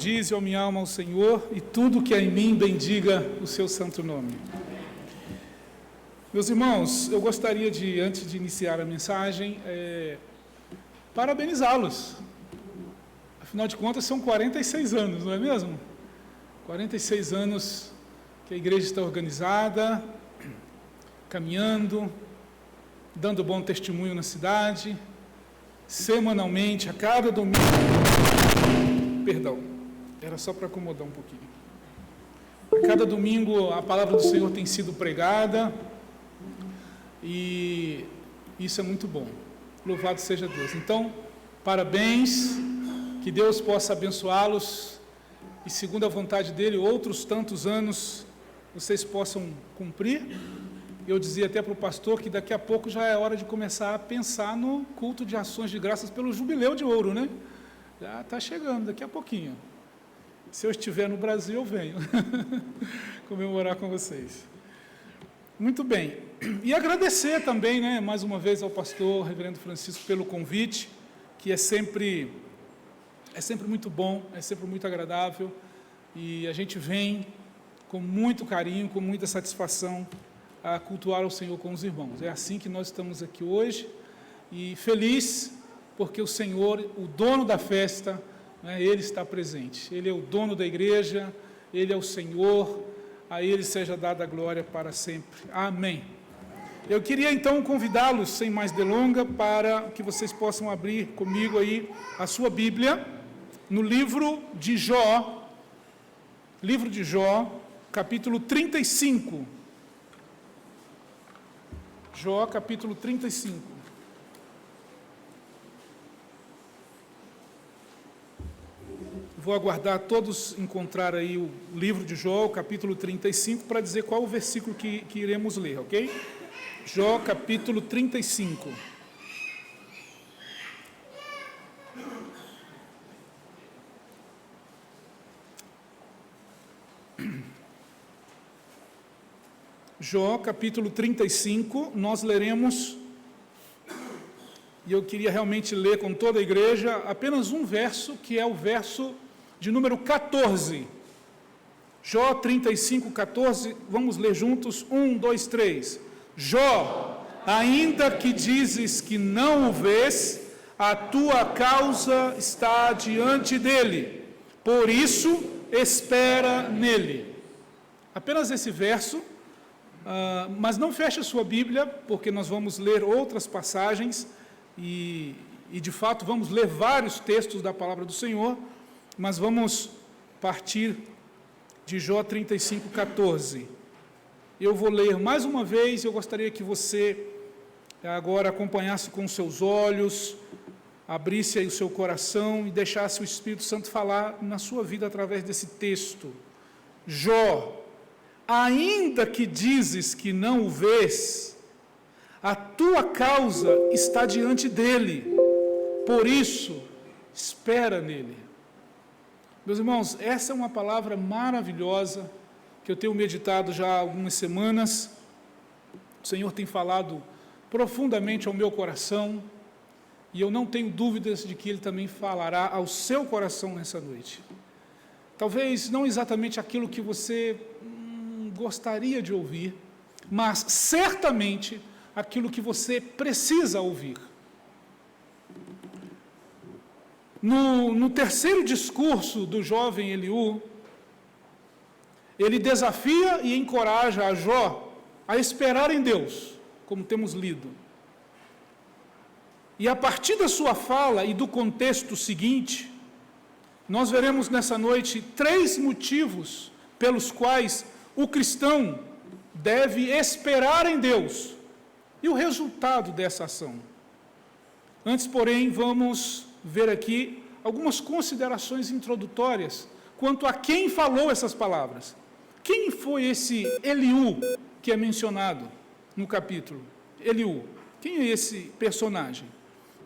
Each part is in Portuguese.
Bendize, ó minha alma, ao Senhor, e tudo que há em mim bendiga o seu santo nome. Meus irmãos, eu gostaria de, antes de iniciar a mensagem, parabenizá-los. Afinal de contas, são 46 anos, não é mesmo? 46 anos que a igreja está organizada, caminhando, dando bom testemunho na cidade, semanalmente, a cada domingo. Perdão, era só para acomodar um pouquinho. A cada domingo a palavra do Senhor tem sido pregada e isso é muito bom. Louvado seja Deus. Então, parabéns, que Deus possa abençoá-los e, segundo a vontade dEle, outros tantos anos vocês possam cumprir. Eu dizia até para o pastor que daqui a pouco já é hora de começar a pensar no culto de ações de graças pelo Jubileu de Ouro, né? Já está chegando, daqui a pouquinho. Se eu estiver no Brasil, eu venho comemorar com vocês. Muito bem. E agradecer também, né, mais uma vez ao pastor Reverendo Francisco pelo convite, que é sempre muito bom, é sempre muito agradável, e a gente vem com muito carinho, com muita satisfação a cultuar ao Senhor com os irmãos. É assim que nós estamos aqui hoje, e feliz porque o Senhor, o dono da festa, né, Ele está presente. Ele é o dono da igreja, Ele é o Senhor, a Ele seja dada a glória para sempre. Amém. Eu queria então convidá-los, sem mais delonga, para que vocês possam abrir comigo aí a sua Bíblia, no livro de Jó, capítulo 35. Jó, capítulo 35. Vou aguardar todos encontrar aí o livro de Jó, o capítulo 35, para dizer qual o versículo que iremos ler, ok? Jó, capítulo 35. Jó, capítulo 35, nós leremos, e eu queria realmente ler com toda a igreja, apenas um verso, que é o verso de número 14. Jó 35, 14, vamos ler juntos, 1, 2, 3. Jó, ainda que dizes que não o vês, a tua causa está diante dele, por isso espera nele. Apenas esse verso, mas não feche a sua Bíblia, porque nós vamos ler outras passagens, e de fato vamos ler vários textos da palavra do Senhor, mas vamos partir de Jó 35, 14. Eu vou ler mais uma vez, eu gostaria que você agora acompanhasse com os seus olhos, abrisse aí o seu coração e deixasse o Espírito Santo falar na sua vida através desse texto. Jó, ainda que dizes que não o vês, a tua causa está diante dele, por isso espera nele. Meus irmãos, essa é uma palavra maravilhosa, que eu tenho meditado já há algumas semanas. O Senhor tem falado profundamente ao meu coração, e eu não tenho dúvidas de que Ele também falará ao seu coração nessa noite. Talvez não exatamente aquilo que você gostaria de ouvir, mas certamente aquilo que você precisa ouvir. No terceiro discurso do jovem Eliú, ele desafia e encoraja a Jó a esperar em Deus, como temos lido. E a partir da sua fala e do contexto seguinte, nós veremos nessa noite 3 motivos pelos quais o cristão deve esperar em Deus e o resultado dessa ação. Antes, porém, vamos ver aqui algumas considerações introdutórias quanto a quem falou essas palavras. Quem foi esse Eliú que é mencionado no capítulo? Eliú, quem é esse personagem?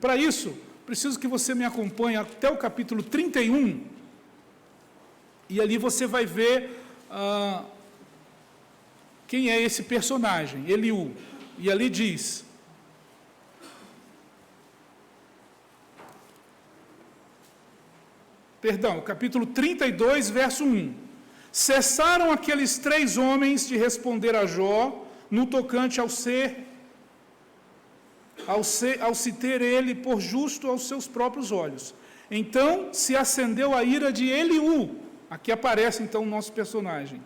Para isso, preciso que você me acompanhe até o capítulo 31, e ali você vai ver quem é esse personagem, Eliú. E ali diz: Perdão, capítulo 32, verso 1. Cessaram aqueles 3 homens de responder a Jó no tocante ao se ter ele por justo aos seus próprios olhos. Então se acendeu a ira de Eliú. Aqui aparece então o nosso personagem.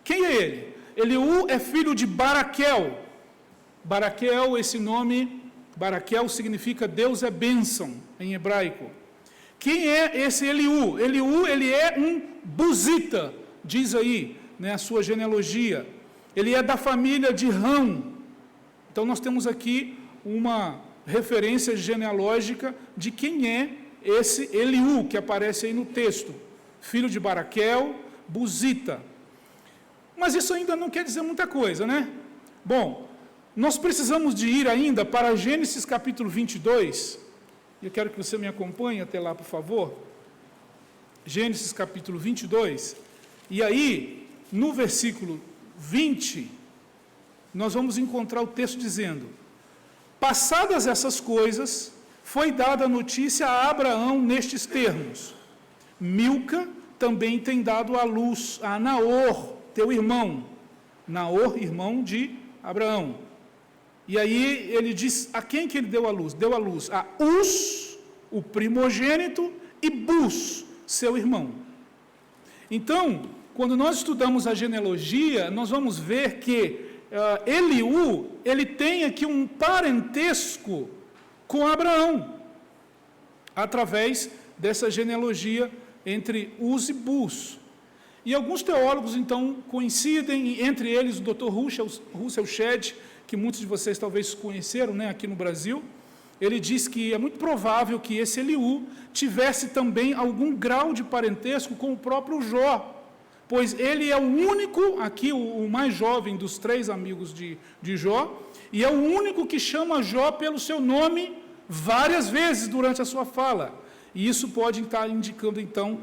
Quem é ele? Eliú é filho de Baraquel. Baraquel, esse nome, Baraquel significa Deus é bênção em hebraico. Quem é esse Eliú? Eliú, ele é um buzita, diz aí, né, a sua genealogia. Ele é da família de Rão. Então nós temos aqui uma referência genealógica de quem é esse Eliú, que aparece aí no texto. Filho de Baraquel, buzita. Mas isso ainda não quer dizer muita coisa, né? Bom, nós precisamos de ir ainda para Gênesis capítulo 22. Eu quero que você me acompanhe até lá, por favor. Gênesis capítulo 22. E aí, no versículo 20, nós vamos encontrar o texto dizendo: passadas essas coisas, foi dada a notícia a Abraão nestes termos: Milca também tem dado à luz a Naor, teu irmão. Naor, irmão de Abraão. E aí ele diz a quem que ele deu a luz? Deu a luz a Uz, o primogênito, e Bus, seu irmão. Então, quando nós estudamos a genealogia, nós vamos ver que Eliú, ele tem aqui um parentesco com Abraão, através dessa genealogia entre Uz e Bus. E alguns teólogos, então, coincidem, entre eles o Dr. Russell Shedd, que muitos de vocês talvez conheceram, né, aqui no Brasil. Ele diz que é muito provável que esse Eliú tivesse também algum grau de parentesco com o próprio Jó, pois ele é o único, aqui o mais jovem dos 3 amigos de Jó, e é o único que chama Jó pelo seu nome várias vezes durante a sua fala. E isso pode estar indicando, então,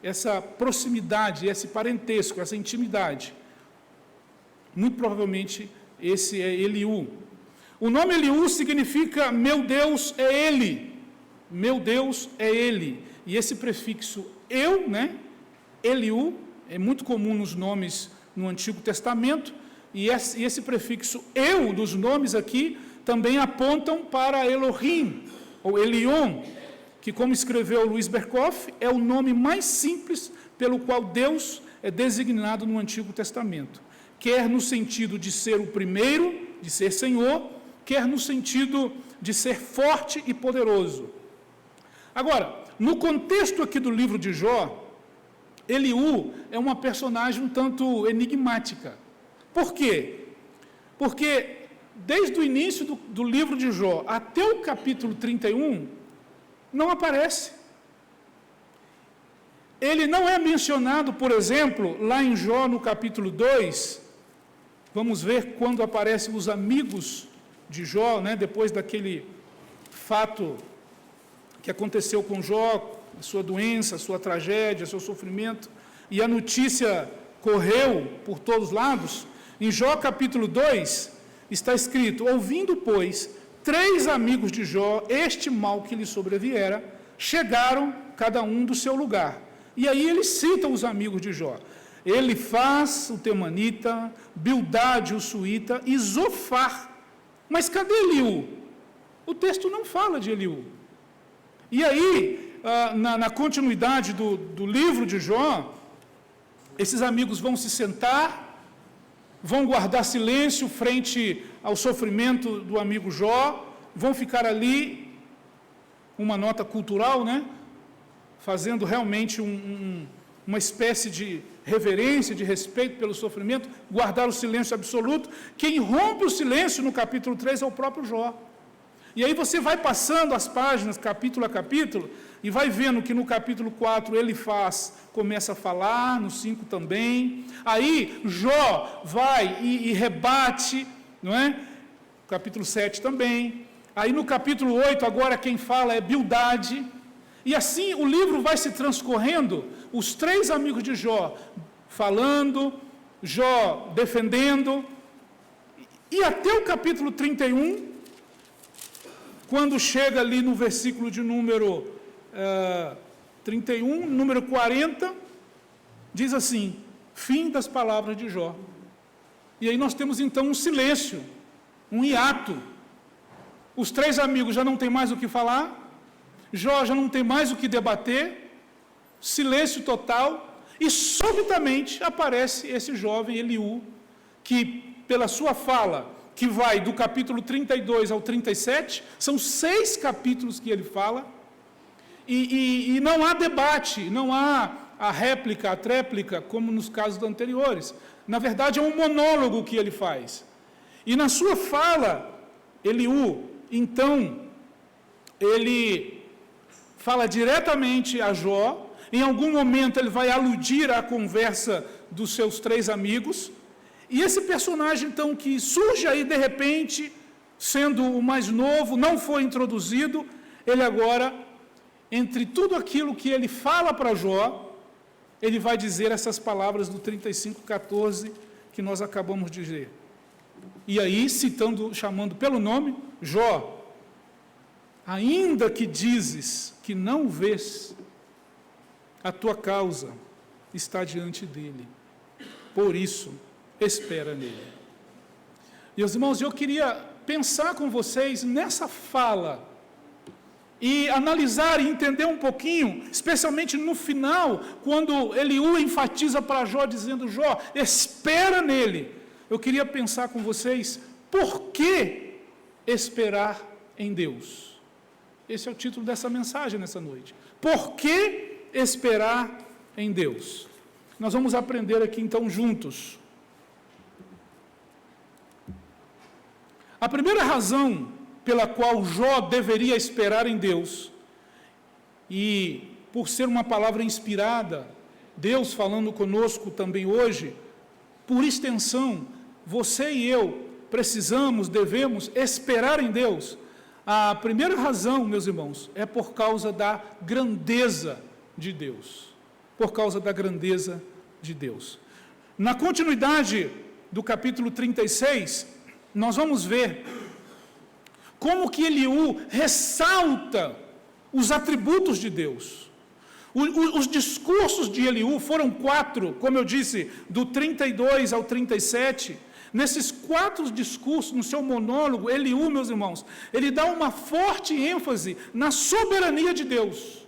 essa proximidade, esse parentesco, essa intimidade. Muito provavelmente, esse é Eliú. O nome Eliú significa meu Deus é Ele. Meu Deus é Ele. E esse prefixo eu, né? Eliú, é muito comum nos nomes no Antigo Testamento, e esse prefixo eu dos nomes aqui também apontam para Elohim, ou Elion, que, como escreveu Luiz Berkoff, é o nome mais simples pelo qual Deus é designado no Antigo Testamento, quer no sentido de ser o primeiro, de ser Senhor, quer no sentido de ser forte e poderoso. Agora, no contexto aqui do livro de Jó, Eliú é uma personagem um tanto enigmática. Por quê? Porque desde o início do livro de Jó até o capítulo 31, não aparece. Ele não é mencionado, por exemplo, lá em Jó, no capítulo 2, vamos ver quando aparecem os amigos de Jó, né, depois daquele fato que aconteceu com Jó, a sua doença, a sua tragédia, seu sofrimento, e a notícia correu por todos os lados. Em Jó capítulo 2, está escrito: ouvindo, pois, 3 amigos de Jó este mal que lhe sobreviera, chegaram cada um do seu lugar. E aí ele cita os amigos de Jó: Elifaz, o temanita, Bildade, o suíta, e Zofar. Mas cadê Eliú? O texto não fala de Eliú. E aí, na continuidade do livro de Jó, esses amigos vão se sentar, vão guardar silêncio frente ao sofrimento do amigo Jó, vão ficar ali, uma nota cultural, né? Fazendo realmente uma espécie de reverência, de respeito pelo sofrimento, guardar o silêncio absoluto. Quem rompe o silêncio no capítulo 3 é o próprio Jó. E aí você vai passando as páginas, capítulo a capítulo, e vai vendo que no capítulo 4 Elifaz começa a falar, no 5 também. Aí Jó vai e rebate, não é? Capítulo 7 também. Aí no capítulo 8, agora quem fala é Bildade. E assim o livro vai se transcorrendo, os 3 amigos de Jó falando, Jó defendendo, e até o capítulo 31, quando chega ali no versículo de número 31, número 40, diz assim, fim das palavras de Jó. E aí nós temos então um silêncio, um hiato. Os três amigos já não têm mais o que falar, Jó já não tem mais o que debater, silêncio total, e subitamente aparece esse jovem Eliú, que pela sua fala, que vai do capítulo 32 ao 37, são 6 capítulos que ele fala, e não há debate, não há a réplica, a tréplica, como nos casos anteriores. Na verdade, é um monólogo que ele faz. E na sua fala, Eliú, então, ele fala diretamente a Jó. Em algum momento ele vai aludir à conversa dos seus 3 amigos, e esse personagem, então, que surge aí de repente, sendo o mais novo, não foi introduzido, ele agora, entre tudo aquilo que ele fala para Jó, ele vai dizer essas palavras do 35:14 que nós acabamos de ler. E aí, chamando pelo nome, Jó, ainda que dizes que não vês, a tua causa está diante dele, por isso, espera nele. Meus irmãos, eu queria pensar com vocês nessa fala, e analisar e entender um pouquinho, especialmente no final, quando Eliú enfatiza para Jó, dizendo, Jó, espera nele. Eu queria pensar com vocês, por que esperar em Deus? Esse é o título dessa mensagem nessa noite. Por que esperar em Deus? Nós vamos aprender aqui então juntos. A primeira razão pela qual Jó deveria esperar em Deus, e por ser uma palavra inspirada, Deus falando conosco também hoje, por extensão, você e eu precisamos, devemos esperar em Deus. A primeira razão, meus irmãos, é por causa da grandeza de Deus. Por causa da grandeza de Deus. Na continuidade do capítulo 36, nós vamos ver como que Eliú ressalta os atributos de Deus. Os discursos de Eliú foram 4, como eu disse, do 32 ao 37. Nesses 4 discursos, no seu monólogo, Eliú, meus irmãos, ele dá uma forte ênfase na soberania de Deus.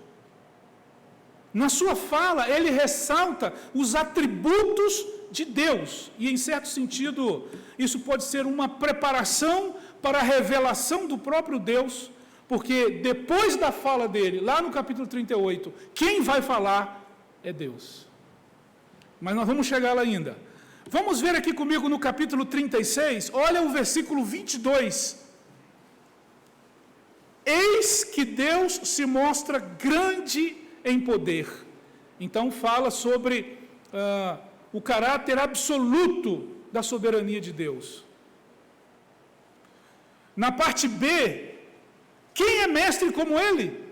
Na sua fala, ele ressalta os atributos de Deus. E, em certo sentido, isso pode ser uma preparação para a revelação do próprio Deus, porque depois da fala dele, lá no capítulo 38, quem vai falar é Deus. Mas nós vamos chegar lá ainda. Vamos ver aqui comigo no capítulo 36, olha o versículo 22. Eis que Deus se mostra grande em poder. Então fala sobre o caráter absoluto da soberania de Deus. Na parte B, quem é mestre como ele?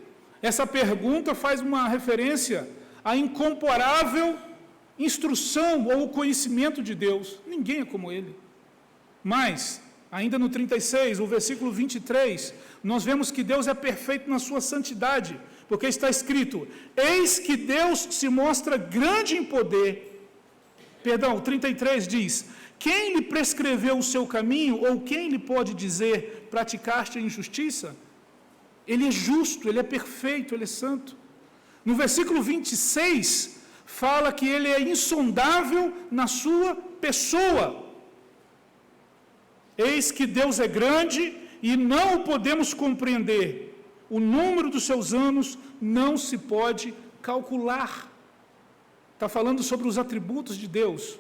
Essa pergunta faz uma referência à incomparável instrução ou conhecimento de Deus. Ninguém é como ele. Mas, ainda no 36, o versículo 23, nós vemos que Deus é perfeito na sua santidade, porque está escrito, eis que Deus se mostra grande em poder. Perdão, o 33 diz, quem lhe prescreveu o seu caminho, ou quem lhe pode dizer, praticaste a injustiça? Ele é justo, ele é perfeito, ele é santo. No versículo 26, fala que ele é insondável na sua pessoa. Eis que Deus é grande e não o podemos compreender. O número dos seus anos não se pode calcular. Está falando sobre os atributos de Deus.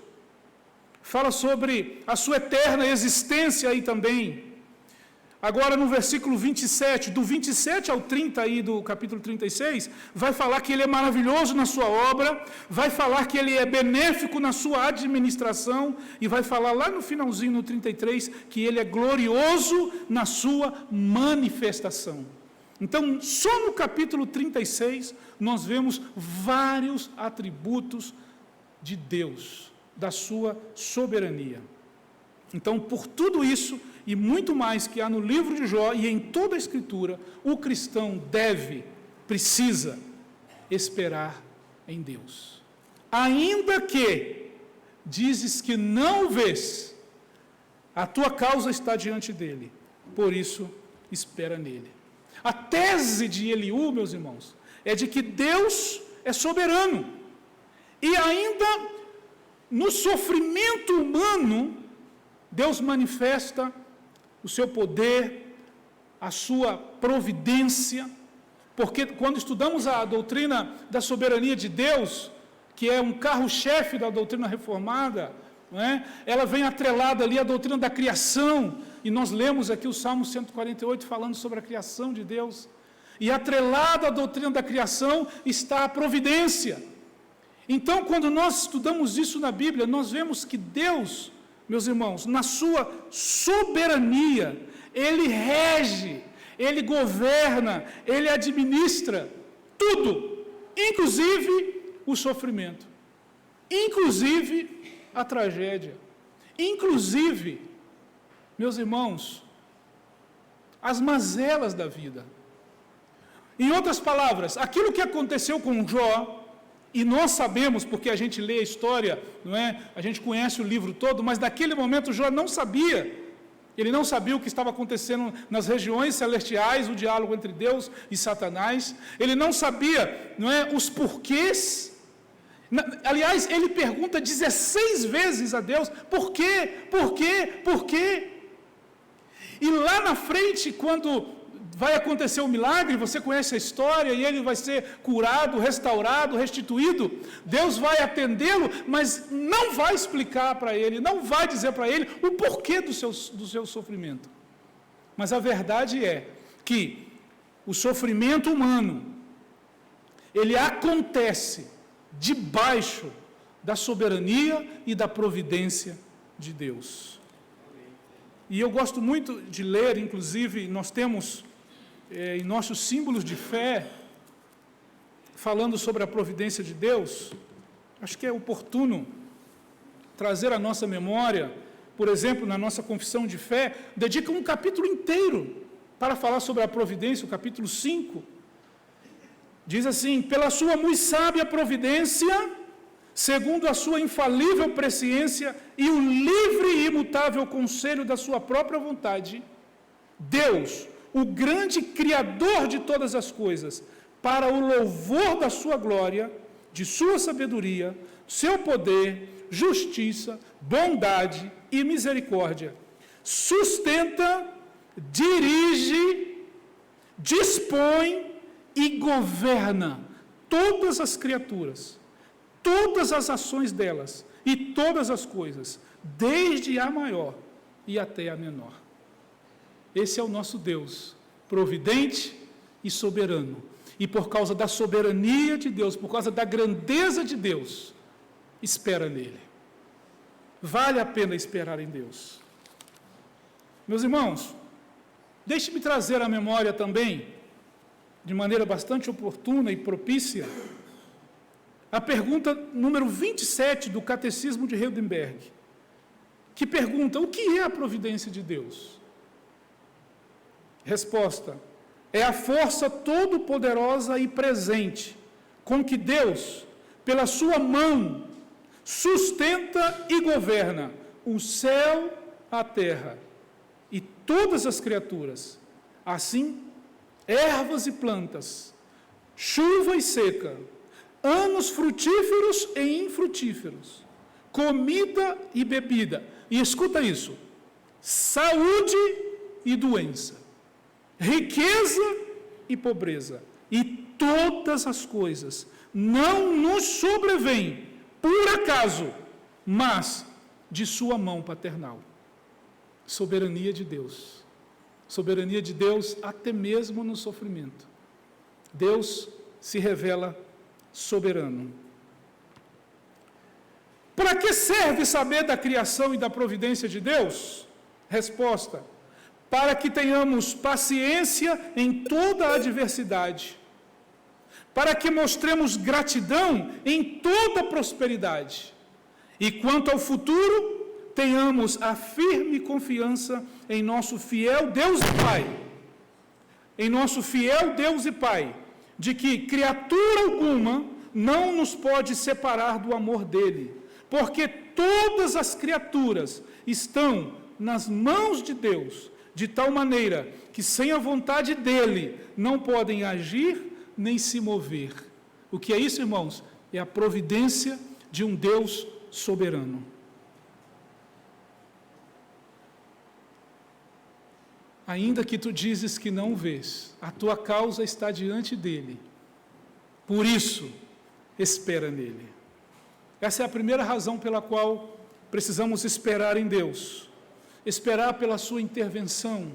Fala sobre a sua eterna existência aí também. Agora no versículo 27, do 27 ao 30 aí do capítulo 36, vai falar que ele é maravilhoso na sua obra, vai falar que ele é benéfico na sua administração, e vai falar lá no finalzinho, no 33, que ele é glorioso na sua manifestação. Então, só no capítulo 36, nós vemos vários atributos de Deus, da sua soberania. Então, por tudo isso, e muito mais que há no livro de Jó e em toda a Escritura, o cristão precisa esperar em Deus. Ainda que dizes que não o vês, a tua causa está diante dele, por isso espera nele. A tese de Eliú, meus irmãos, é de que Deus é soberano, e ainda no sofrimento humano, Deus manifesta o seu poder, a sua providência, porque quando estudamos a doutrina da soberania de Deus, que é um carro-chefe da doutrina reformada, não é? Ela vem atrelada ali à doutrina da criação, e nós lemos aqui o Salmo 148 falando sobre a criação de Deus, e atrelada à doutrina da criação está a providência. Então, quando nós estudamos isso na Bíblia, nós vemos que Deus, meus irmãos, na sua soberania, Ele rege, Ele governa, Ele administra tudo, inclusive o sofrimento, inclusive a tragédia, inclusive, meus irmãos, as mazelas da vida. Em outras palavras, aquilo que aconteceu com Jó, e nós sabemos, porque a gente lê a história, não é? A gente conhece o livro todo, mas naquele momento Jó não sabia. Ele não sabia o que estava acontecendo nas regiões celestiais, o diálogo entre Deus e Satanás. Ele não sabia, não é, os porquês. Aliás, ele pergunta 16 vezes a Deus: por quê? Por quê? Por quê? E lá na frente, quando vai acontecer o milagre, você conhece a história, e ele vai ser curado, restaurado, restituído, Deus vai atendê-lo, mas não vai explicar para ele, não vai dizer para ele o porquê do seu sofrimento. Mas a verdade é que o sofrimento humano, ele acontece debaixo da soberania e da providência de Deus. E eu gosto muito de ler, inclusive, nós temos em nossos símbolos de fé, falando sobre a providência de Deus, acho que é oportuno trazer à nossa memória, por exemplo, na nossa confissão de fé, dedica um capítulo inteiro para falar sobre a providência, o capítulo 5, diz assim: pela sua muito sábia providência, segundo a sua infalível presciência e o livre e imutável conselho da sua própria vontade, Deus, o grande Criador de todas as coisas, para o louvor da sua glória, de sua sabedoria, seu poder, justiça, bondade e misericórdia, sustenta, dirige, dispõe e governa todas as criaturas, todas as ações delas e todas as coisas, desde a maior e até a menor. Esse é o nosso Deus, providente e soberano. E por causa da soberania de Deus, por causa da grandeza de Deus, espera nele. Vale a pena esperar em Deus. Meus irmãos, deixe-me trazer à memória também, de maneira bastante oportuna e propícia, a pergunta número 27 do Catecismo de Heidelberg, que pergunta: o que é a providência de Deus? Resposta: é a força todo-poderosa e presente, com que Deus, pela sua mão, sustenta e governa o céu, a terra e todas as criaturas, assim, ervas e plantas, chuva e seca, anos frutíferos e infrutíferos, comida e bebida, e escuta isso, saúde e doença, riqueza e pobreza, e todas as coisas não nos sobrevêm por acaso, mas de sua mão paternal. Soberania de Deus. Soberania de Deus até mesmo no sofrimento. Deus se revela soberano. Para que serve saber da criação e da providência de Deus? Resposta: para que tenhamos paciência em toda a adversidade, para que mostremos gratidão em toda a prosperidade, e quanto ao futuro, tenhamos a firme confiança em nosso fiel Deus e Pai, de que criatura alguma não nos pode separar do amor dele, porque todas as criaturas estão nas mãos de Deus, de tal maneira que sem a vontade dele não podem agir nem se mover. O que é isso, irmãos? É a providência de um Deus soberano. Ainda que tu dizes que não vês, a tua causa está diante dele. Por isso, espera nele. Essa é a primeira razão pela qual precisamos esperar em Deus. Esperar pela sua intervenção,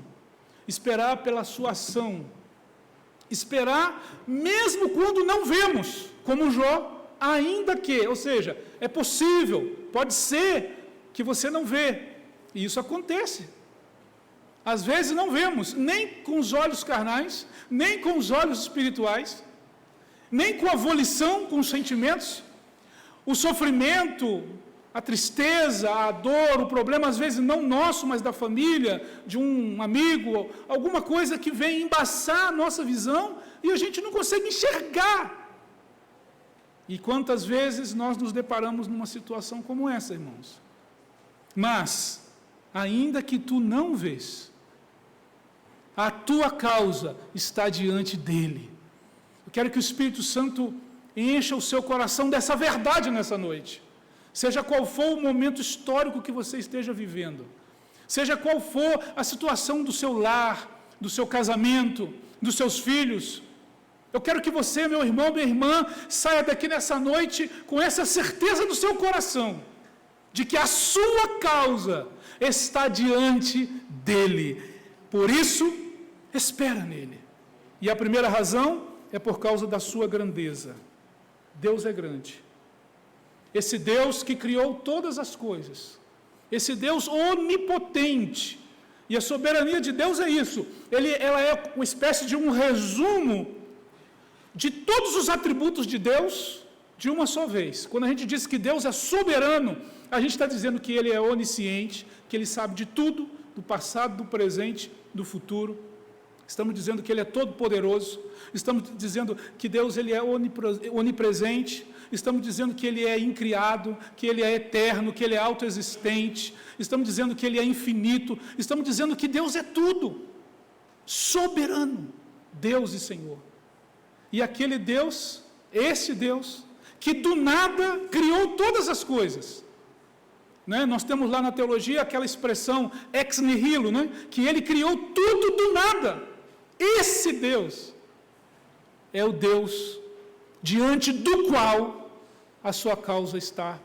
esperar pela sua ação, esperar mesmo quando não vemos, como Jó, ainda que, ou seja, é possível, pode ser que você não vê, e isso acontece. Às vezes não vemos, nem com os olhos carnais, nem com os olhos espirituais, nem com a volição, com os sentimentos, o sofrimento, a tristeza, a dor, o problema às vezes não nosso, mas da família, de um amigo, alguma coisa que vem embaçar a nossa visão e a gente não consegue enxergar. E quantas vezes nós nos deparamos numa situação como essa, irmãos? Mas, ainda que tu não vês, a tua causa está diante dele. Eu quero que o Espírito Santo encha o seu coração dessa verdade nessa noite. Seja qual for o momento histórico que você esteja vivendo, seja qual for a situação do seu lar, do seu casamento, dos seus filhos, eu quero que você, meu irmão, minha irmã, saia daqui nessa noite com essa certeza do seu coração, de que a sua causa está diante dele. Por isso, espera nele. E a primeira razão é por causa da sua grandeza. Deus é grande. Esse Deus que criou todas as coisas, esse Deus onipotente, e a soberania de Deus é isso, ela é uma espécie de um resumo de todos os atributos de Deus de uma só vez. Quando a gente diz que Deus é soberano, a gente está dizendo que Ele é onisciente, que Ele sabe de tudo, do passado, do presente, do futuro. Estamos dizendo que Ele é todo-poderoso, estamos dizendo que Deus ele é onipresente, estamos dizendo que Ele é incriado, que Ele é eterno, que Ele é autoexistente, estamos dizendo que Ele é infinito, estamos dizendo que Deus é tudo, soberano, Deus e Senhor. E aquele Deus, esse Deus, que do nada criou todas as coisas. Né? Nós temos lá na teologia aquela expressão ex nihilo, né? Que Ele criou tudo do nada. Esse Deus é o Deus diante do qual a sua causa está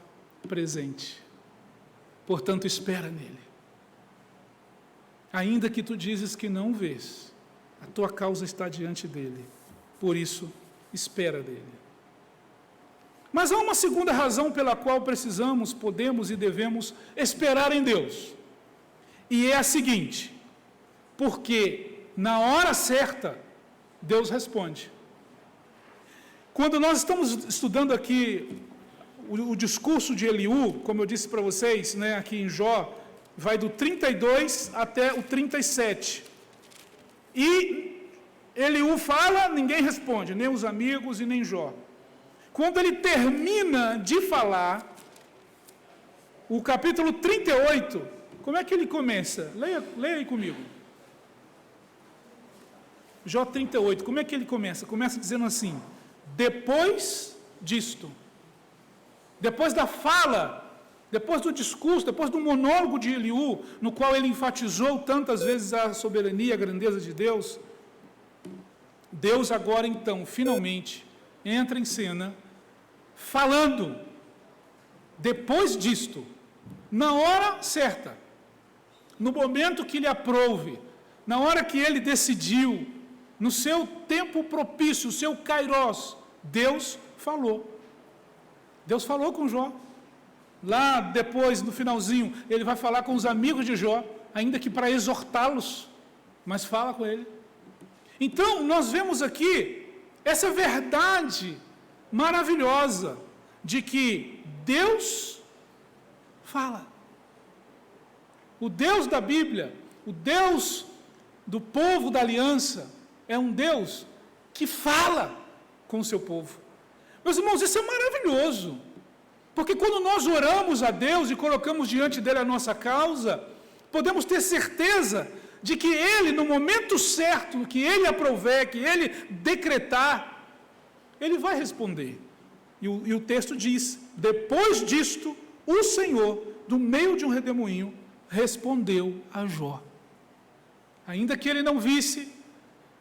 presente. Portanto, espera nele. Ainda que tu dizes que não vês, a tua causa está diante dele. Por isso, espera dele. Mas há uma segunda razão pela qual precisamos, podemos e devemos esperar em Deus. E é a seguinte: porque na hora certa, Deus responde. Quando nós estamos estudando aqui o discurso de Eliú, como eu disse para vocês, né, aqui em Jó, vai do 32 até o 37. E Eliú fala, ninguém responde, nem os amigos e nem Jó. Quando ele termina de falar, o capítulo 38, como é que ele começa? Leia aí comigo. Jó 38, como é que ele começa? Começa dizendo assim: depois disto, depois da fala, depois do discurso, depois do monólogo de Eliú, no qual ele enfatizou tantas vezes a soberania, a grandeza de Deus, Deus agora então, finalmente, entra em cena, falando, depois disto, na hora certa, no momento que lhe aprouve, na hora que ele decidiu, no seu tempo propício, o seu kairós, Deus falou. Deus falou com Jó. Lá depois, no finalzinho, ele vai falar com os amigos de Jó, ainda que para exortá-los, mas fala com ele. Então, nós vemos aqui essa verdade maravilhosa de que Deus fala. O Deus da Bíblia, o Deus do povo da aliança, é um Deus que fala, com o seu povo. Meus irmãos, isso é maravilhoso, porque quando nós oramos a Deus e colocamos diante dele a nossa causa, podemos ter certeza de que ele, no momento certo, que ele aprouver, que ele decretar, ele vai responder. E o texto diz, depois disto, o Senhor, do meio de um redemoinho, respondeu a Jó. Ainda que ele não visse,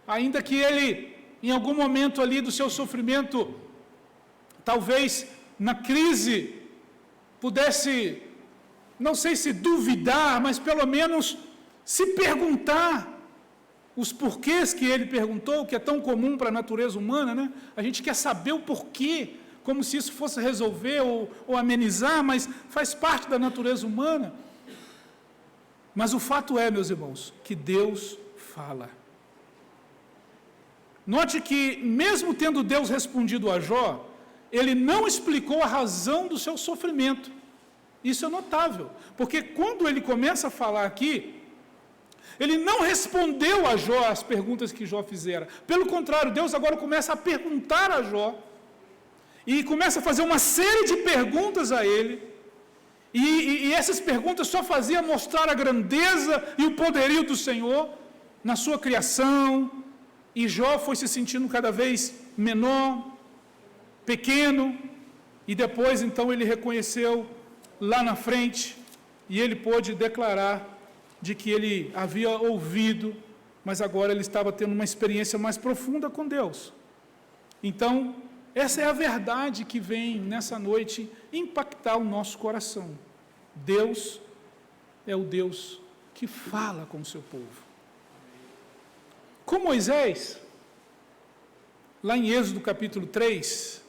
ainda que ele, em algum momento ali do seu sofrimento, talvez na crise, pudesse, não sei se duvidar, mas pelo menos se perguntar os porquês que ele perguntou, que é tão comum para a natureza humana, né? A gente quer saber o porquê, como se isso fosse resolver ou amenizar, mas faz parte da natureza humana. Mas o fato é, meus irmãos, que Deus fala. Note que, mesmo tendo Deus respondido a Jó, ele não explicou a razão do seu sofrimento. Isso é notável, porque quando ele começa a falar aqui, ele não respondeu a Jó as perguntas que Jó fizera. Pelo contrário, Deus agora começa a perguntar a Jó, e começa a fazer uma série de perguntas a ele, e essas perguntas só faziam mostrar a grandeza e o poderio do Senhor na sua criação, e Jó foi se sentindo cada vez menor, pequeno, e depois então ele reconheceu lá na frente, e ele pôde declarar de que ele havia ouvido, mas agora ele estava tendo uma experiência mais profunda com Deus. Então, essa é a verdade que vem nessa noite impactar o nosso coração. Deus é o Deus que fala com o seu povo. Com Moisés, lá em Êxodo capítulo 3,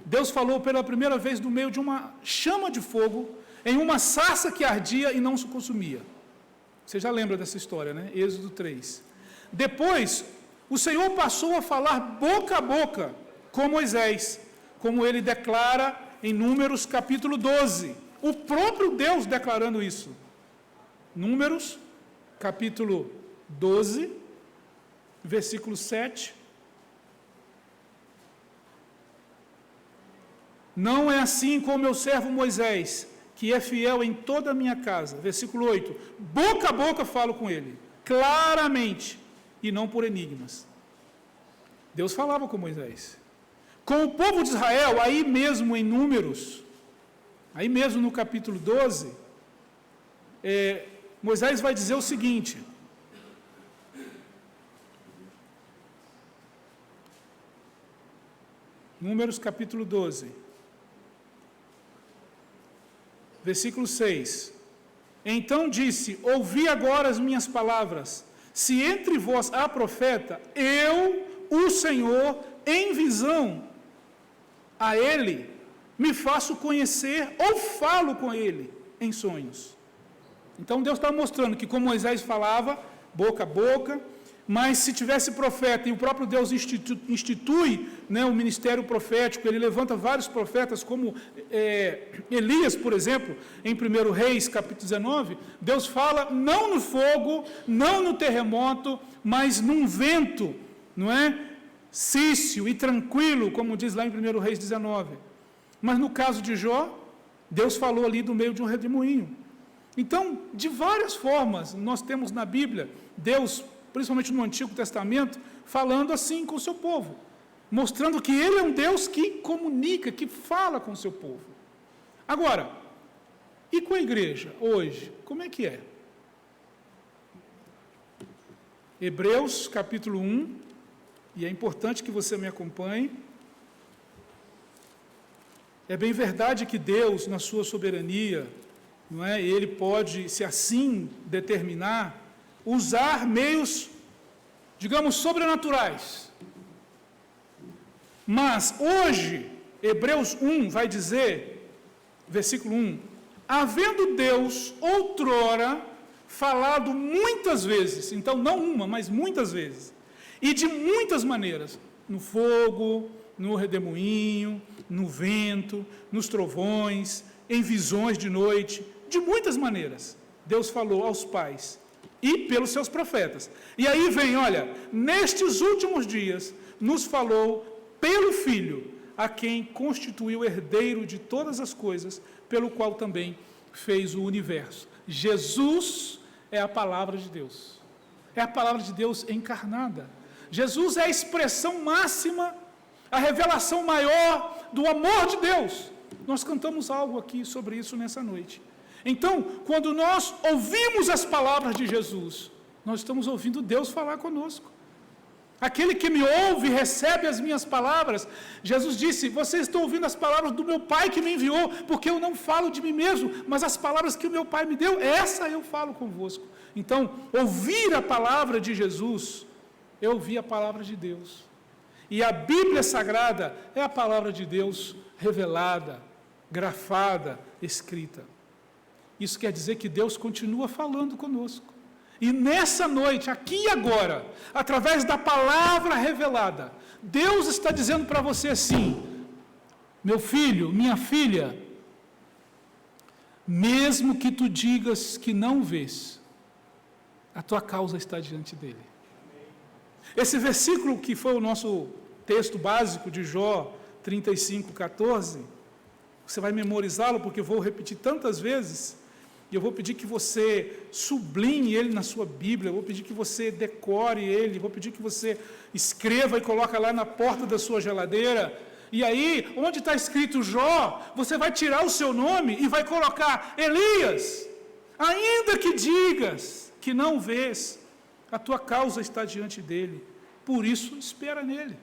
Deus falou pela primeira vez no meio de uma chama de fogo, em uma sarça que ardia e não se consumia. Você já lembra dessa história, né? Êxodo 3. Depois, o Senhor passou a falar boca a boca com Moisés, como ele declara em Números capítulo 12. O próprio Deus declarando isso. Números capítulo 12, versículo 7. Não é assim com o meu servo Moisés, que é fiel em toda a minha casa. Versículo 8. Boca a boca falo com ele, claramente, e não por enigmas. Deus falava com Moisés. Com o povo de Israel, aí mesmo em Números, aí mesmo no capítulo 12, Moisés vai dizer o seguinte: Números capítulo 12, versículo 6. Então disse: ouvi agora as minhas palavras, se entre vós há profeta, eu, o Senhor, em visão, a ele me faço conhecer ou falo com ele em sonhos. Então Deus está mostrando que, como Moisés falava, boca a boca, mas se tivesse profeta, e o próprio Deus institui, né, o ministério profético, ele levanta vários profetas, como Elias, por exemplo, em 1 Reis, capítulo 19, Deus fala não no fogo, não no terremoto, mas num vento, não é? Cício e tranquilo, como diz lá em 1 Reis 19. Mas no caso de Jó, Deus falou ali do meio de um redemoinho. Então, de várias formas, nós temos na Bíblia, Deus, principalmente no Antigo Testamento, falando assim com o seu povo, mostrando que Ele é um Deus que comunica, que fala com o seu povo. Agora, e com a igreja, hoje, como é que é? Hebreus, capítulo 1, e é importante que você me acompanhe. É bem verdade que Deus, na sua soberania, não é? Ele pode, se assim determinar, usar meios, digamos, sobrenaturais. Mas hoje, Hebreus 1 vai dizer, versículo 1, havendo Deus outrora falado muitas vezes, então não uma, mas muitas vezes, e de muitas maneiras, no fogo, no redemoinho, no vento, nos trovões, em visões de noite, de muitas maneiras, Deus falou aos pais e pelos seus profetas. E aí vem, olha, nestes últimos dias, nos falou pelo Filho, a quem constituiu herdeiro de todas as coisas, pelo qual também fez o universo. Jesus é a palavra de Deus. É a palavra de Deus encarnada. Jesus é a expressão máxima, a revelação maior do amor de Deus. Nós cantamos algo aqui sobre isso nessa noite. Então, quando nós ouvimos as palavras de Jesus, nós estamos ouvindo Deus falar conosco. Aquele que me ouve, recebe as minhas palavras. Jesus disse, vocês estão ouvindo as palavras do meu Pai que me enviou, porque eu não falo de mim mesmo, mas as palavras que o meu Pai me deu, essa eu falo convosco. Então, ouvir a palavra de Jesus, é ouvir a palavra de Deus. E a Bíblia Sagrada é a palavra de Deus revelada, grafada, escrita. Isso quer dizer que Deus continua falando conosco. E nessa noite, aqui e agora, através da palavra revelada, Deus está dizendo para você assim, meu filho, minha filha, mesmo que tu digas que não vês, a tua causa está diante dele. Esse versículo que foi o nosso texto básico de Jó 35:14, você vai memorizá-lo porque eu vou repetir tantas vezes. E eu vou pedir que você sublinhe ele na sua Bíblia, eu vou pedir que você decore ele, vou pedir que você escreva e coloque lá na porta da sua geladeira. E aí, onde está escrito Jó, você vai tirar o seu nome e vai colocar Elias. Ainda que digas que não vês, a tua causa está diante dele, por isso espera nele.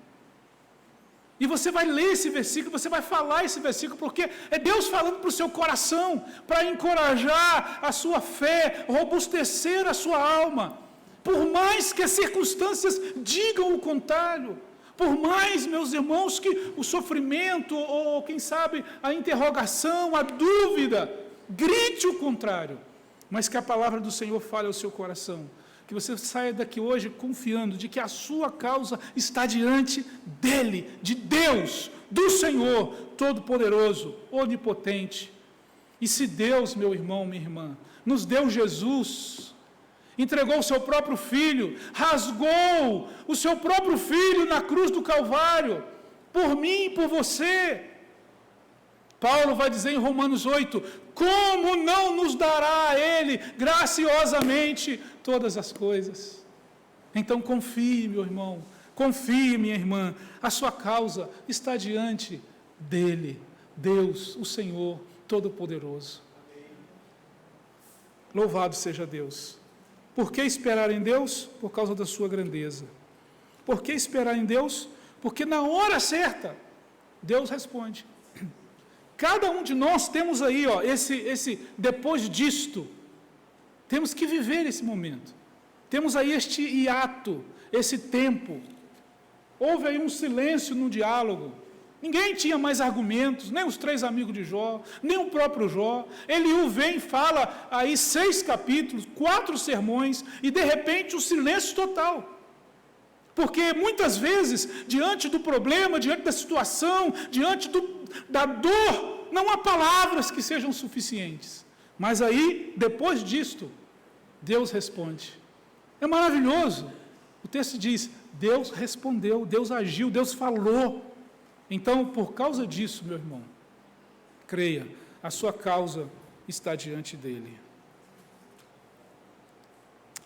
E você vai ler esse versículo, você vai falar esse versículo, porque é Deus falando para o seu coração, para encorajar a sua fé, robustecer a sua alma. Por mais que as circunstâncias digam o contrário, por mais, meus irmãos, que o sofrimento, ou quem sabe a interrogação, a dúvida, grite o contrário, mas que a palavra do Senhor fale ao seu coração. Que você saia daqui hoje confiando de que a sua causa está diante dele, de Deus, do Senhor, Todo-Poderoso, Onipotente. E se Deus, meu irmão, minha irmã, nos deu Jesus, entregou o seu próprio Filho, rasgou o seu próprio Filho na cruz do Calvário, por mim e por você, Paulo vai dizer em Romanos 8, como não nos dará a Ele, graciosamente, todas as coisas? Então confie, meu irmão, confie, minha irmã, a sua causa está diante dEle, Deus, o Senhor Todo-Poderoso. Louvado seja Deus. Por que esperar em Deus? Por causa da sua grandeza. Por que esperar em Deus? Porque na hora certa, Deus responde. Cada um de nós temos aí, esse depois disto, temos que viver esse momento. Temos aí este hiato, esse tempo. Houve aí um silêncio no diálogo. Ninguém tinha mais argumentos, nem os 3 amigos de Jó, nem o próprio Jó. Eliú vem, fala aí 6 capítulos, 4 sermões, e de repente o silêncio total. Porque muitas vezes, diante do problema, diante da situação, diante da dor, não há palavras que sejam suficientes. Mas aí, depois disto, Deus responde. É maravilhoso. O texto diz, Deus respondeu, Deus agiu, Deus falou. Então, por causa disso, meu irmão, creia, a sua causa está diante dele.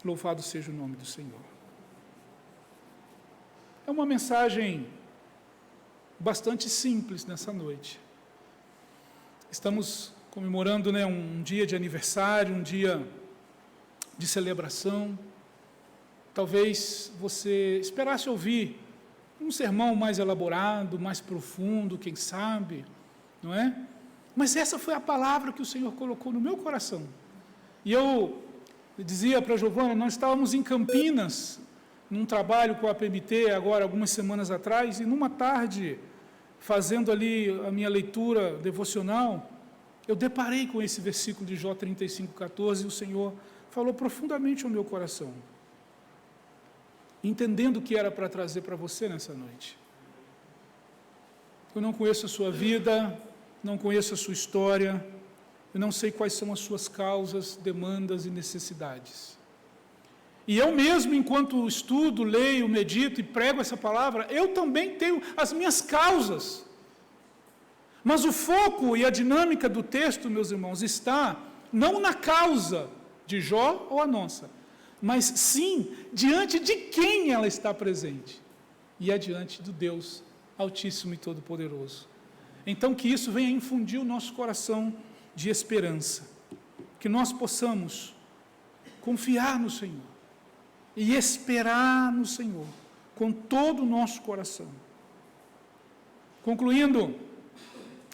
Louvado seja o nome do Senhor. É uma mensagem bastante simples nessa noite. Estamos comemorando, um dia de aniversário, um dia de celebração. Talvez você esperasse ouvir um sermão mais elaborado, mais profundo, quem sabe, não é? Mas essa foi a palavra que o Senhor colocou no meu coração. E eu dizia para a Giovana, nós estávamos em Campinas, num trabalho com a PMT, agora algumas semanas atrás, e numa tarde, fazendo ali a minha leitura devocional, eu deparei com esse versículo de Jó 35:14, e o Senhor falou profundamente ao meu coração, entendendo o que era para trazer para você nessa noite. Eu não conheço a sua vida, não conheço a sua história, eu não sei quais são as suas causas, demandas e necessidades. E eu mesmo, enquanto estudo, leio, medito e prego essa palavra, eu também tenho as minhas causas. Mas o foco e a dinâmica do texto, meus irmãos, está não na causa de Jó ou a nossa, mas sim diante de quem ela está presente. E é diante do Deus Altíssimo e Todo-Poderoso. Então, que isso venha infundir o nosso coração de esperança, que nós possamos confiar no Senhor e esperar no Senhor com todo o nosso coração. Concluindo,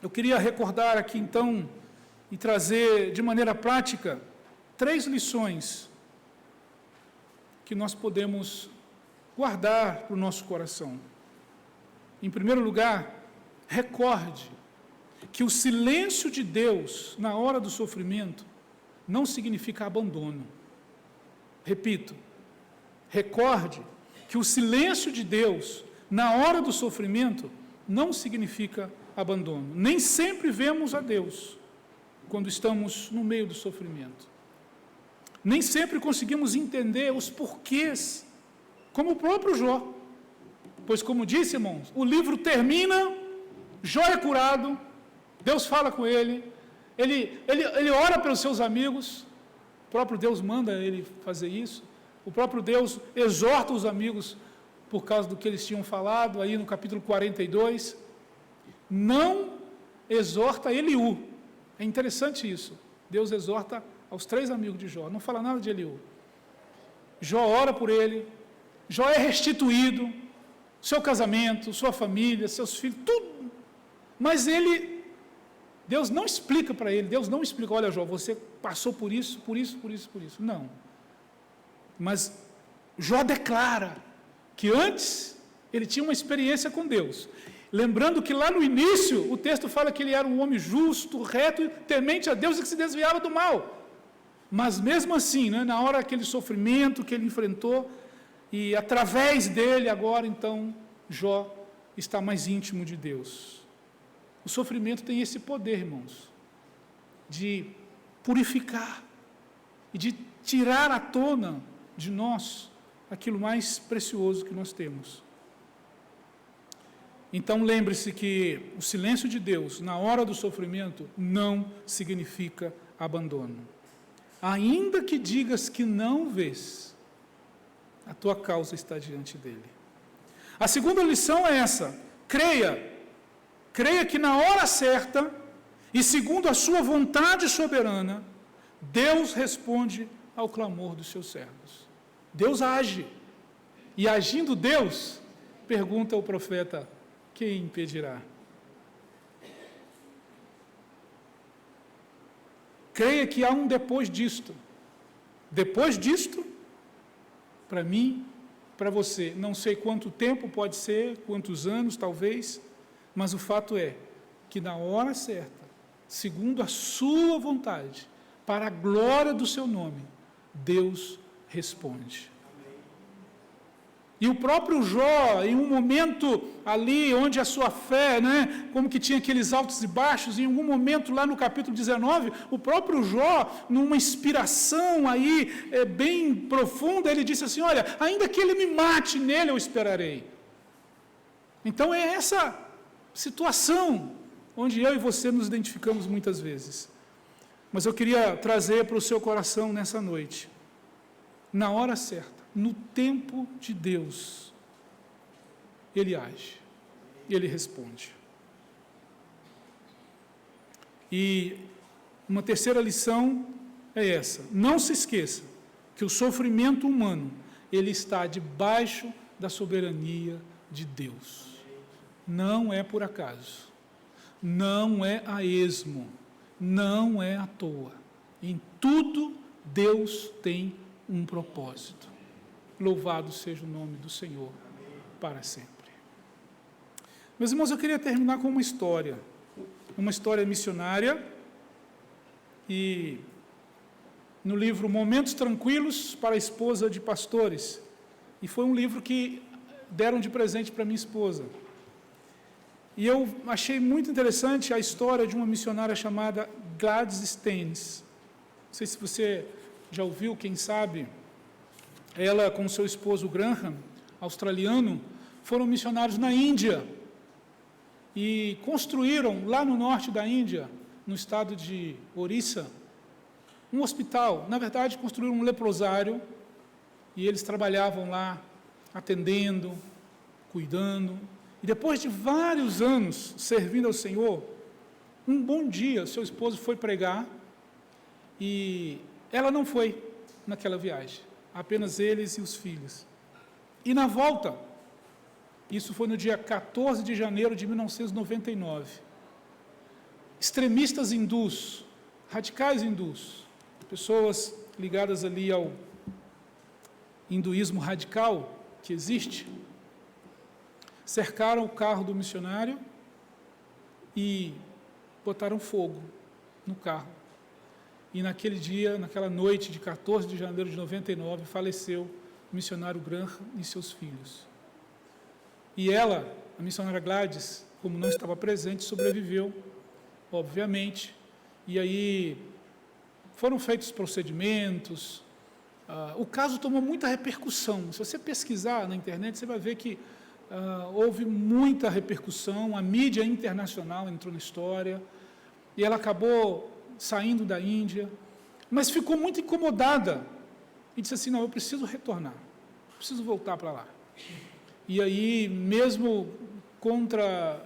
eu queria recordar aqui então e trazer de maneira prática 3 lições que nós podemos guardar para o nosso coração. Em primeiro lugar, recorde que o silêncio de Deus na hora do sofrimento não significa abandono. Repito, recorde que o silêncio de Deus na hora do sofrimento não significa abandono. Nem sempre vemos a Deus quando estamos no meio do sofrimento. Nem sempre conseguimos entender os porquês, como o próprio Jó. Pois, como disse, irmãos, o livro termina, Jó é curado, Deus fala com ele ora pelos seus amigos, o próprio Deus manda ele fazer isso, o próprio Deus exorta os amigos por causa do que eles tinham falado, aí no capítulo 42, não exorta Eliú. É interessante isso, Deus exorta aos 3 amigos de Jó, não fala nada de Eliú. Jó ora por ele, Jó é restituído, seu casamento, sua família, seus filhos, tudo. Mas Deus não explica para ele, Deus não explica, olha Jó, você passou por isso. Não. Mas Jó declara que antes ele tinha uma experiência com Deus. Lembrando que lá no início, o texto fala que ele era um homem justo, reto, temente a Deus e que se desviava do mal. Mas mesmo assim, né, na hora daquele sofrimento que ele enfrentou, e através dele agora, então, Jó está mais íntimo de Deus. O sofrimento tem esse poder, irmãos, de purificar e de tirar à tona de nós aquilo mais precioso que nós temos. Então, lembre-se que o silêncio de Deus, na hora do sofrimento, não significa abandono. Ainda que digas que não vês, a tua causa está diante dele. A segunda lição é essa: creia que na hora certa e segundo a sua vontade soberana, Deus responde ao clamor dos seus servos. Deus age, e agindo Deus, pergunta ao profeta: quem impedirá? Creia que há um depois disto. Depois disto, para mim, para você, não sei quanto tempo pode ser, quantos anos talvez, mas o fato é que na hora certa, segundo a sua vontade, para a glória do seu nome, Deus responde. E o próprio Jó, em um momento ali onde a sua fé, né, como que tinha aqueles altos e baixos, em algum momento lá no capítulo 19, o próprio Jó, numa inspiração aí bem profunda, ele disse assim: olha, ainda que ele me mate, nele eu esperarei. Então é essa situação onde eu e você nos identificamos muitas vezes. Mas eu queria trazer para o seu coração nessa noite, na hora certa, no tempo de Deus, Ele age, Ele responde. E uma terceira lição é essa: não se esqueça que o sofrimento humano, ele está debaixo da soberania de Deus. Não é por acaso, não é a esmo, não é à toa. Em tudo Deus tem um propósito. Louvado seja o nome do Senhor para sempre. Meus irmãos, eu queria terminar com uma história missionária, e no livro Momentos Tranquilos para a Esposa de Pastores, e foi um livro que deram de presente para minha esposa. E eu achei muito interessante a história de uma missionária chamada Gladys Staines. Não sei se você já ouviu, quem sabe. ela com seu esposo Graham, australiano, foram missionários na Índia e construíram lá no norte da Índia, no estado de Orissa, um hospital. Na verdade, construíram um leprosário e eles trabalhavam lá, atendendo, cuidando. E depois de vários anos servindo ao Senhor, um bom dia, seu esposo foi pregar e ela não foi naquela viagem, apenas eles e os filhos. E na volta, isso foi no dia 14 de janeiro de 1999, extremistas hindus, radicais hindus, pessoas ligadas ali ao hinduísmo radical que existe, cercaram o carro do missionário e botaram fogo no carro. E naquele dia, naquela noite de 14 de janeiro de 99, faleceu o missionário Graham e seus filhos. E ela, a missionária Gladys, como não estava presente, sobreviveu, obviamente. E aí foram feitos procedimentos. O caso tomou muita repercussão. Se você pesquisar na internet, você vai ver que houve muita repercussão, a mídia internacional entrou na história, e ela acabou saindo da Índia, mas ficou muito incomodada, e disse assim, não, eu preciso retornar, preciso voltar para lá. E aí, mesmo contra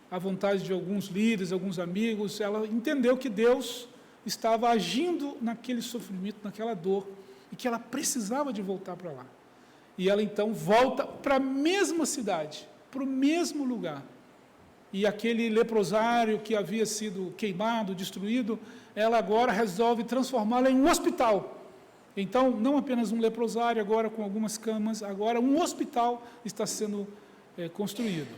a vontade de alguns líderes, alguns amigos, ela entendeu que Deus estava agindo naquele sofrimento, naquela dor, e que ela precisava de voltar para lá. E ela então volta para a mesma cidade, para o mesmo lugar. E aquele leprosário que havia sido queimado, destruído, ela agora resolve transformá-lo em um hospital. Então, não apenas um leprosário, agora com algumas camas, agora um hospital está sendo construído.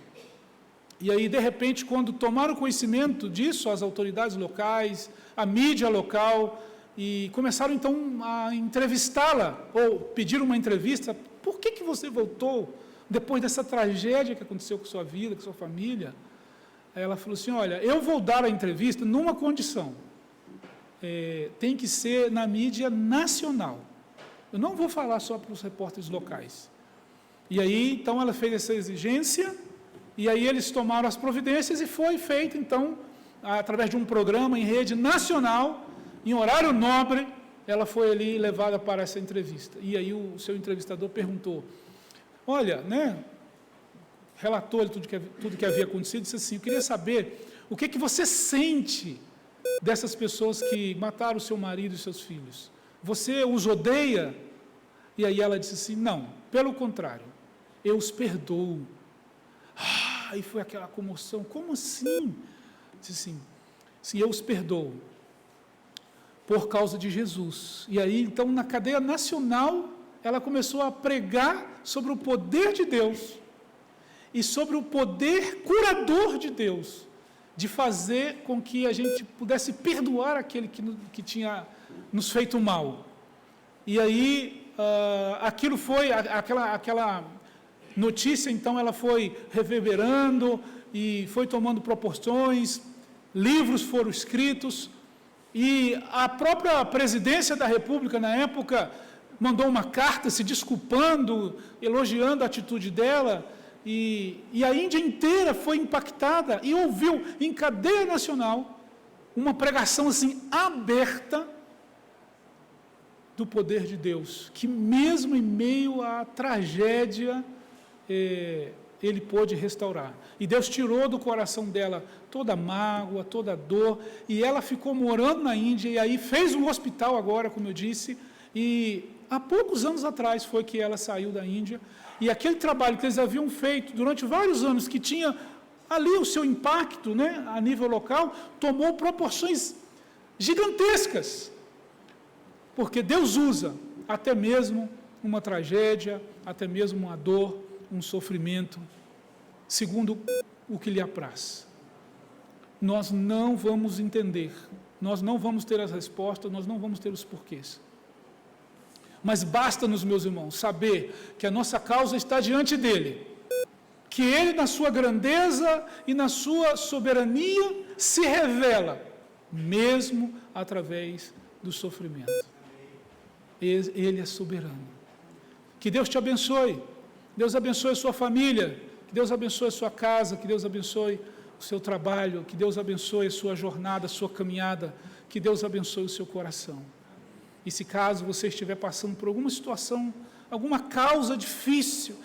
E aí, de repente, quando tomaram conhecimento disso, as autoridades locais, a mídia local, e começaram então a entrevistá-la, ou pediram uma entrevista, por que você voltou depois dessa tragédia que aconteceu com sua vida, com sua família? Ela falou assim, olha, eu vou dar a entrevista numa condição, tem que ser na mídia nacional, eu não vou falar só para os repórteres locais. E aí, então, ela fez essa exigência, e aí eles tomaram as providências, e foi feito, então, através de um programa em rede nacional, em horário nobre, ela foi ali levada para essa entrevista. E aí o seu entrevistador perguntou, olha, relatou tudo que havia acontecido, disse assim, eu queria saber o que você sente dessas pessoas que mataram o seu marido e seus filhos. Você os odeia? E aí ela disse assim, não, pelo contrário, eu os perdoo. E foi aquela comoção, como assim? Disse assim, sim, eu os perdoo por causa de Jesus. E aí, então, na cadeia nacional, ela começou a pregar sobre o poder de Deus e sobre o poder curador de Deus, de fazer com que a gente pudesse perdoar aquele que tinha nos feito mal. E aí, aquilo foi, aquela notícia, então, ela foi reverberando e foi tomando proporções, livros foram escritos, e a própria presidência da República, na época, mandou uma carta se desculpando, elogiando a atitude dela, e a Índia inteira foi impactada e ouviu em cadeia nacional uma pregação assim aberta do poder de Deus, que mesmo em meio à tragédia, Ele pôde restaurar. E Deus tirou do coração dela toda a mágoa, toda a dor, e ela ficou morando na Índia, e aí fez um hospital agora, como eu disse, e há poucos anos atrás foi que ela saiu da Índia, e aquele trabalho que eles haviam feito durante vários anos, que tinha ali o seu impacto, a nível local, tomou proporções gigantescas, porque Deus usa até mesmo uma tragédia, até mesmo uma dor, um sofrimento, segundo o que lhe apraz. Nós não vamos entender, nós não vamos ter as respostas, nós não vamos ter os porquês. Mas basta-nos, meus irmãos, saber que a nossa causa está diante dEle, que Ele, na sua grandeza e na sua soberania, se revela, mesmo através do sofrimento. Ele é soberano. Que Deus te abençoe. Deus abençoe a sua família. Que Deus abençoe a sua casa. Que Deus abençoe o seu trabalho. Que Deus abençoe a sua jornada, a sua caminhada. Que Deus abençoe o seu coração. E se caso você estiver passando por alguma situação, alguma causa difícil,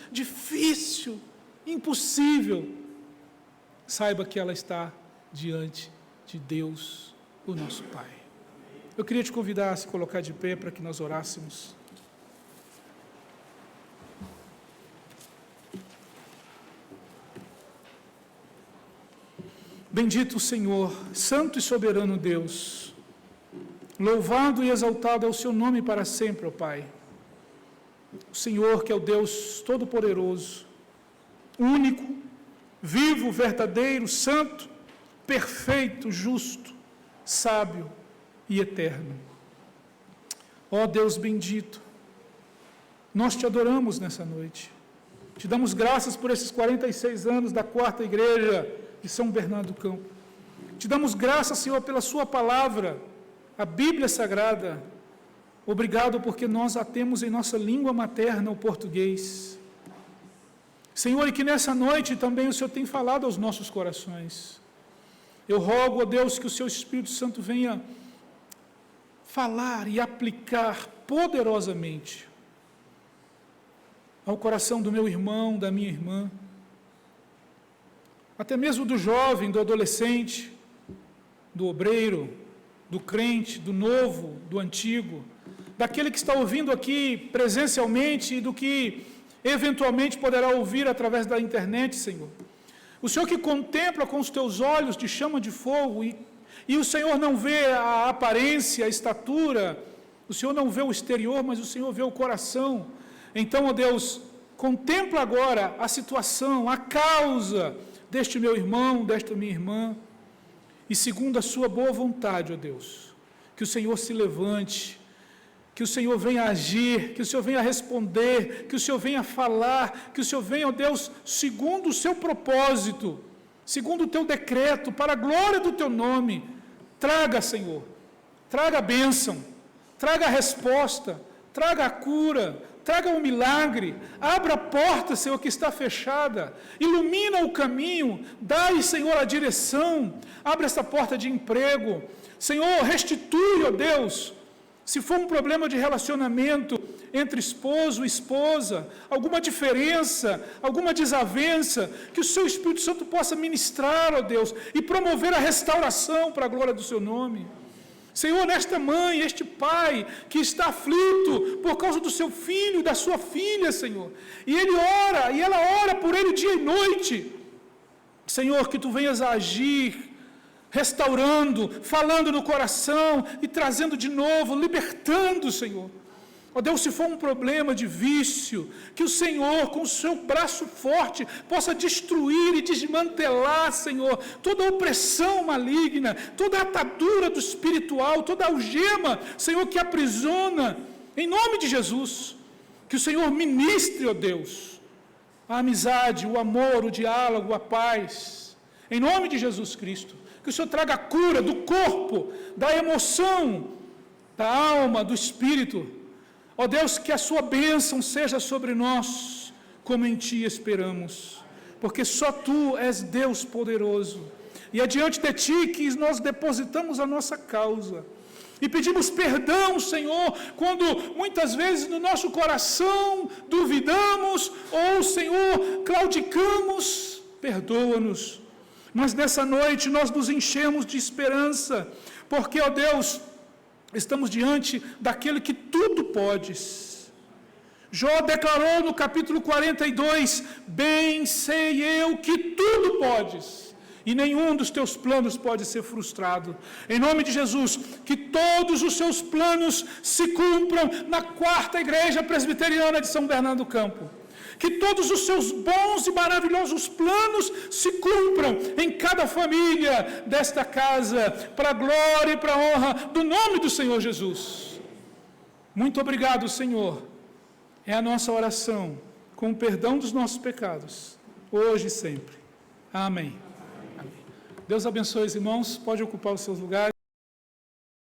impossível, saiba que ela está diante de Deus, o nosso Pai. Eu queria te convidar a se colocar de pé para que nós orássemos. Bendito o Senhor, santo e soberano Deus, louvado e exaltado é o seu nome para sempre, ó Pai. O Senhor que é o Deus Todo-Poderoso, único, vivo, verdadeiro, santo, perfeito, justo, sábio e eterno. Ó Deus bendito, nós te adoramos nessa noite. Te damos graças por esses 46 anos da quarta igreja de São Bernardo do Campo. Te damos graças, Senhor, pela sua palavra, a Bíblia Sagrada. Obrigado porque nós a temos em nossa língua materna, o português. Senhor, e que nessa noite também o Senhor tem falado aos nossos corações. Eu rogo a Deus que o seu Espírito Santo venha falar e aplicar poderosamente ao coração do meu irmão, da minha irmã, até mesmo do jovem, do adolescente, do obreiro, do crente, do novo, do antigo, daquele que está ouvindo aqui presencialmente e do que eventualmente poderá ouvir através da internet, Senhor. O Senhor que contempla com os teus olhos de chama de fogo e o Senhor não vê a aparência, a estatura, o Senhor não vê o exterior, mas o Senhor vê o coração. Então, ó Deus, contempla agora a situação, a causa deste meu irmão, desta minha irmã, e segundo a sua boa vontade, ó Deus, que o Senhor se levante, que o Senhor venha agir, que o Senhor venha responder, que o Senhor venha falar, que o Senhor venha, ó Deus, segundo o seu propósito, segundo o teu decreto, para a glória do teu nome. Traga, Senhor, traga a bênção, traga a resposta, traga a cura, traga um milagre, abra a porta, Senhor, que está fechada, ilumina o caminho, dai, Senhor, a direção, abre essa porta de emprego, Senhor, restitui, ó Deus, se for um problema de relacionamento entre esposo e esposa, alguma diferença, alguma desavença, que o seu Espírito Santo possa ministrar, ó Deus, e promover a restauração para a glória do seu nome. Senhor, nesta mãe, este pai que está aflito por causa do seu filho, da sua filha, Senhor, e ele ora, e ela ora por ele dia e noite, Senhor, que tu venhas a agir, restaurando, falando no coração e trazendo de novo, libertando, Senhor. Ó Deus, se for um problema de vício, que o Senhor, com o seu braço forte, possa destruir e desmantelar, Senhor, toda a opressão maligna, toda a atadura do espiritual, toda a algema, Senhor, que aprisiona, em nome de Jesus, que o Senhor ministre, ó Deus, a amizade, o amor, o diálogo, a paz, em nome de Jesus Cristo, que o Senhor traga a cura do corpo, da emoção, da alma, do espírito. Ó Deus, que a sua bênção seja sobre nós, como em Ti esperamos, porque só Tu és Deus poderoso, e é diante de Ti que nós depositamos a nossa causa, e pedimos perdão, Senhor, quando muitas vezes no nosso coração duvidamos, ou, Senhor, claudicamos, perdoa-nos, mas nessa noite nós nos enchemos de esperança, porque, ó Deus, estamos diante daquele que tudo podes. Jó declarou no capítulo 42, bem sei eu que tudo podes, e nenhum dos teus planos pode ser frustrado. Em nome de Jesus, que todos os seus planos se cumpram na quarta igreja presbiteriana de São Bernardo do Campo. Que todos os seus bons e maravilhosos planos se cumpram em cada família desta casa, para a glória e para a honra do nome do Senhor Jesus. Muito obrigado, Senhor. É a nossa oração, com o perdão dos nossos pecados, hoje e sempre. Amém. Amém. Deus abençoe os irmãos, pode ocupar os seus lugares.